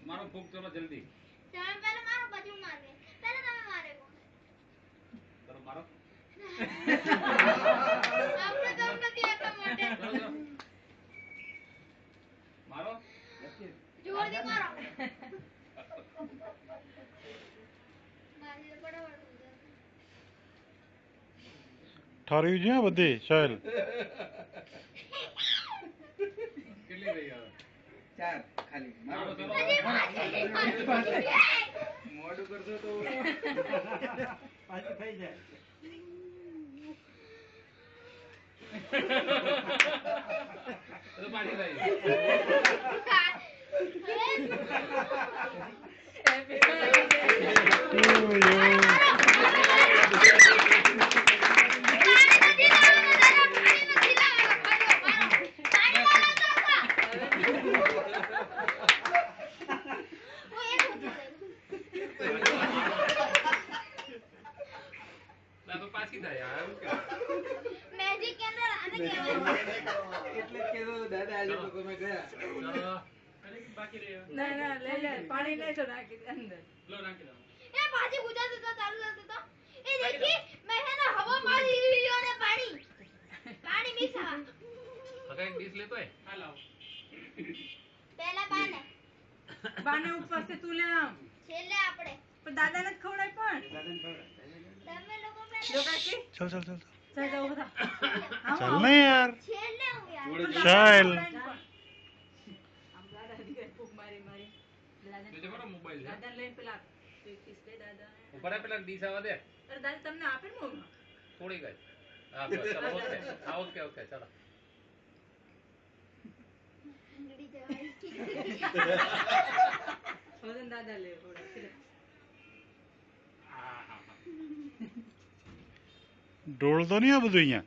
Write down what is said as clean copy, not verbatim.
મારો ફૂક ચલો જલ્દી. તમે પહેલા મારો પછી હું મારવે. પહેલા તમે મારે કો. ચલો મારો. આપણે તો નથી આટલા મોટે. મારો. જોરથી મારો. મારી તો બરાબર ઠાર્યું છે બધી સાહેલ. કેટલી રહી હવે? 4 ખાલી. મારો ચલો. મોડું કરશો તો પાછી થઈ જાય. તો પાછી રહી. તો પાછી થાય યાર. મેજિક કે અંદર આને કહેવાય. એટલે જ કીધું દાદા આજે તો તમે ગયા. ચલો. બાકી રહ્યો. ના ના લે પાણી નહીં તો નાખી દે અંદર. લો નાખી દો. એ પાછી ગુજરાત તો ચાલુ થતો તો એ દેખી મેં હે ના હવા મારી લીયો ને પાણી મિક્સ હવા. હવે એક ડીશ લેતો હે. હા લાવો. પહેલા બાને બાને ઉપવાસ તું લે આમ. છેલ્લે આપણે પણ દાદાને જ ખવડાય પણ. તમે લોકો જો પહેલા કાકી ચાલ ચાલ ચાલ ચાલ જાઓ બધા. ચાલ ને યાર. છેલ્લે હું યાર પણ સાહેલ. દાદાને ખવડાય પણ. આમ દાદા દીકરા ફૂંક મારી મારી. જોજે મારો મોબાઈલ છે. દાદાને લઈને પેલા પીસ દે દાદા. ઉપર આ પેલા ડીશ આવવા દે. અરે દાદા તમને આપે ને મોમાં. થોડી ગઈ. હા બસ ચલો ઓકે. હા ઓકે ઓકે ચલો. નીકળી જવાય. હવે દાદા લે ખવડાય. હા હા હા. ઢોળ તો નહીં આ બધું અહીંયા.